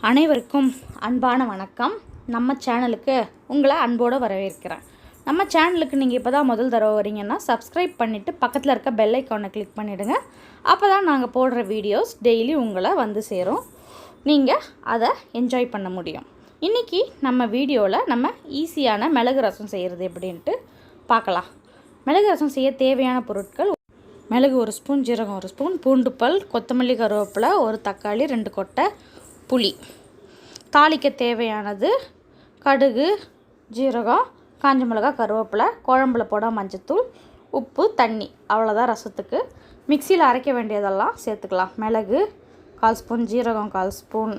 அனைவருக்கும் அன்பான வணக்கம். நம்ம சேனலுக்கு உங்களை அன்போடு வரவேற்கிறேன். நம்ம சேனலுக்கு நீங்கள் இப்போ தான் முதல் தடவை வரீங்கன்னா சப்ஸ்கிரைப் பண்ணிவிட்டு பக்கத்தில் இருக்க பெல் ஐக்கானை கிளிக் பண்ணிவிடுங்க. அப்போ தான் நாங்கள் போடுற வீடியோஸ் டெய்லி உங்களை வந்து சேரும். நீங்கள் அதை என்ஜாய் பண்ண முடியும். இன்றைக்கி நம்ம வீடியோவில் நம்ம ஈஸியான மிளகு ரசம் செய்கிறது எப்படின்ட்டு பார்க்கலாம். மிளகு ரசம் செய்ய தேவையான பொருட்கள்: மிளகு 1 ஸ்பூன், ஜீரகம் 1 ஸ்பூன், பூண்டு பல், கொத்தமல்லி, கருவேப்பிலை, ஒரு தக்காளி, 2 கொட்டை, புளி. தாளிக்க தேவையானது கடுகு, ஜீரகம், காஞ்ச மிளகாய், கருவேப்பிலை, குழம்புல போட மஞ்சத்தூள், உப்பு, தண்ணி. அவ்வளோதான் ரசத்துக்கு. மிக்சியில் அரைக்க வேண்டியதெல்லாம் சேர்த்துக்கலாம். மிளகு 1/4 ஸ்பூன், ஜீரகம் 1/4 ஸ்பூன்,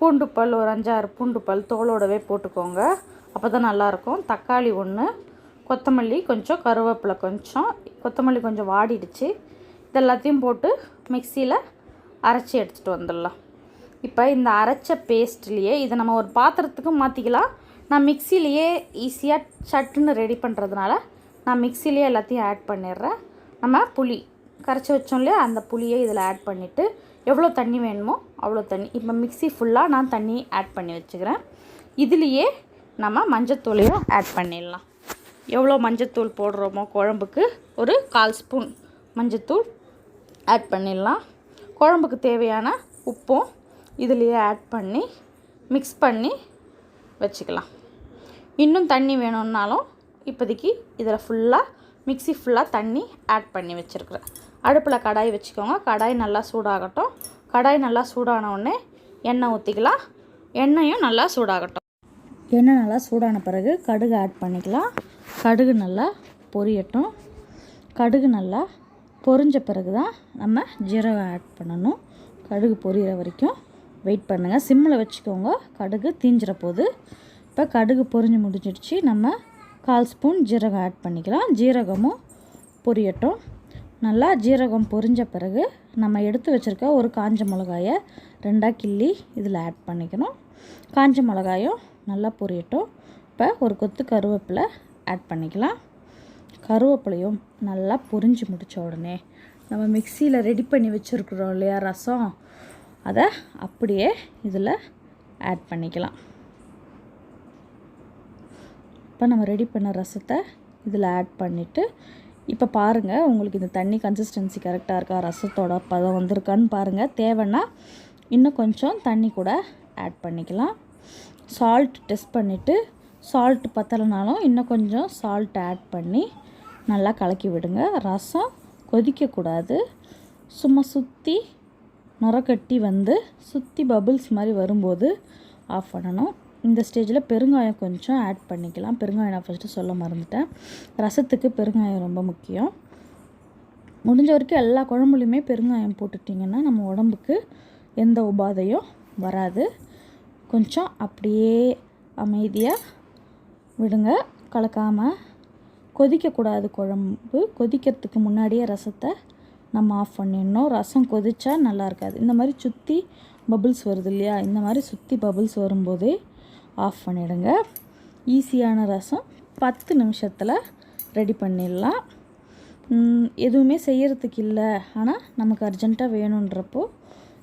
பூண்டு பல் ஒரு 5-6 பூண்டு பல் தோலோடவே போட்டுக்கோங்க, அப்போ தான் நல்லாயிருக்கும். தக்காளி 1, கொத்தமல்லி கொஞ்சம், கருவேப்பிலை கொஞ்சம். கொத்தமல்லி கொஞ்சம் வாடிடுச்சு. இதெல்லாத்தையும் போட்டு மிக்சியில் அரைச்சி எடுத்துகிட்டு வந்துடலாம். இப்போ இந்த அரைச்ச பேஸ்ட்லேயே இதை நம்ம ஒரு பாத்திரத்துக்கும் மாற்றிக்கலாம். நான் மிக்சிலேயே ஈஸியாக சட்டுன்னு ரெடி பண்ணுறதுனால நான் மிக்சிலேயே எல்லாத்தையும் ஆட் பண்ணிடுறேன். நம்ம புளி கரைச்சி வச்சோம் இல்லையா, அந்த புளியை இதில் ஆட் பண்ணிவிட்டு எவ்வளோ தண்ணி வேணுமோ அவ்வளோ தண்ணி. இப்போ மிக்சி ஃபுல்லாக நான் தண்ணி ஆட் பண்ணி வச்சுக்கிறேன். இதுலேயே நம்ம மஞ்சத்தூளையும் ஆட் பண்ணிடலாம். எவ்வளோ மஞ்சத்தூள் போடுறோமோ குழம்புக்கு ஒரு 1/4 ஸ்பூன் மஞ்சத்தூள் ஆட் பண்ணிடலாம். குழம்புக்கு தேவையான உப்பும் இதுலேயே ஆட் பண்ணி மிக்ஸ் பண்ணி வச்சுக்கலாம். இன்னும் தண்ணி வேணும்னாலும் இப்போதைக்கு இதில் ஃபுல்லாக மிக்சி ஃபுல்லாக தண்ணி ஆட் பண்ணி வச்சுருக்குறேன். அடுப்பில் கடாய் வச்சுக்கோங்க. கடாய் நல்லா சூடாகட்டும். கடாய் நல்லா சூடான உடனே எண்ணெய் ஊற்றிக்கலாம். எண்ணெயும் நல்லா சூடாகட்டும். எண்ணெய் நல்லா சூடான பிறகு கடுகு ஆட் பண்ணிக்கலாம். கடுகு நல்லா பொரியட்டும். கடுகு நல்லா பொரிஞ்ச பிறகு தான் நம்ம ஜீரகம் ஆட் பண்ணணும். கடுகு பொரியிற வரைக்கும் வெயிட் பண்ணுங்கள். சிம்மில் வச்சுக்கோங்க, கடுகு தீஞ்சிற போது. இப்போ கடுகு பொரிஞ்சு முடிஞ்சிடுச்சு. நம்ம 1/4 ஸ்பூன் ஜீரகம் ஆட் பண்ணிக்கலாம். ஜீரகமும் பொரியட்டும். நல்லா ஜீரகம் பொரிஞ்ச பிறகு நம்ம எடுத்து வச்சுருக்க ஒரு காஞ்ச மிளகாயை 2ஆக கிள்ளி இதில் ஆட் பண்ணிக்கணும். காஞ்ச மிளகாயும் நல்லா பொரியட்டும். இப்போ ஒரு கொத்து கருவேப்பிலை ஆட் பண்ணிக்கலாம். கருவேப்பிலையும் நல்லா பொரிஞ்சு முடித்த உடனே நம்ம மிக்சியில் ரெடி பண்ணி வச்சுருக்குறோம் இல்லையா ரசம், அதை அப்படியே இதில் ஆட் பண்ணிக்கலாம். இப்போ நம்ம ரெடி பண்ண ரசத்தை இதில் ஆட் பண்ணிவிட்டு இப்போ பாருங்கள், உங்களுக்கு இந்த தண்ணி கன்சிஸ்டன்சி கரெக்டாக இருக்கா, ரசத்தோட பதம் வந்திருக்கான்னு பாருங்கள். தேவைன்னா இன்னும் கொஞ்சம் தண்ணி கூட ஆட் பண்ணிக்கலாம். சால்ட் டெஸ்ட் பண்ணிவிட்டு சால்ட் பத்தலைனாலும் இன்னும் கொஞ்சம் சால்ட் ஆட் பண்ணி நல்லா கலக்கி விடுங்க. ரசம் கொதிக்கக்கூடாது. சும்மா சுற்றி நுரக்கட்டி வந்து சுற்றி பபுள்ஸ் மாதிரி வரும்போது ஆஃப் பண்ணணும். இந்த ஸ்டேஜில் பெருங்காயம் கொஞ்சம் ஆட் பண்ணிக்கலாம். பெருங்காயம் நான் ஃபஸ்ட்டு சொல்ல மறந்துட்டேன். ரசத்துக்கு பெருங்காயம் ரொம்ப முக்கியம். முடிஞ்ச வரைக்கும் எல்லா குழம்புலையுமே பெருங்காயம் போட்டுட்டிங்கன்னா நம்ம உடம்புக்கு எந்த உபாதையும் வராது. கொஞ்சம் அப்படியே அமைதியாக விடுங்க, கலக்காமல். கொதிக்கக்கூடாது. குழம்பு கொதிக்கிறதுக்கு முன்னாடியே ரசத்தை நம்ம ஆஃப் பண்ணிடணும். ரசம் கொதிச்சா நல்லா இருக்காது. இந்த மாதிரி சுற்றி பபுள்ஸ் வருது இல்லையா, இந்த மாதிரி சுற்றி பபுள்ஸ் வரும்போதே ஆஃப் பண்ணிவிடுங்க. ஈஸியான ரசம் 10 நிமிஷத்தில் ரெடி பண்ணிடலாம். எதுவுமே செய்கிறதுக்கு இல்லை, ஆனால் நமக்கு அர்ஜெண்ட்டாக வேணுன்றப்போ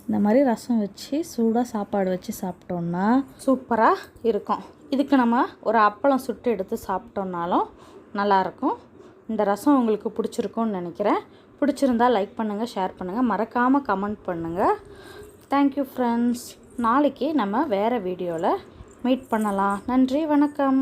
இந்த மாதிரி ரசம் வச்சு சூடாக சாப்பாடு வச்சு சாப்பிட்டோன்னா சூப்பராக இருக்கும். இதுக்கு நம்ம ஒரு அப்பளம் சுட்டு எடுத்து சாப்பிட்டோன்னாலும் நல்லாயிருக்கும். இந்த ரசம் உங்களுக்கு பிடிச்சிருக்கும்னு நினைக்கிறேன். பிடிச்சிருந்தால் லைக் பண்ணுங்கள், ஷேர் பண்ணுங்கள், மறக்காமல் கமெண்ட் பண்ணுங்கள். Thank you friends. நாளைக்கு நம்ம வேறு வீடியோவில் மீட் பண்ணலாம். நன்றி, வணக்கம்.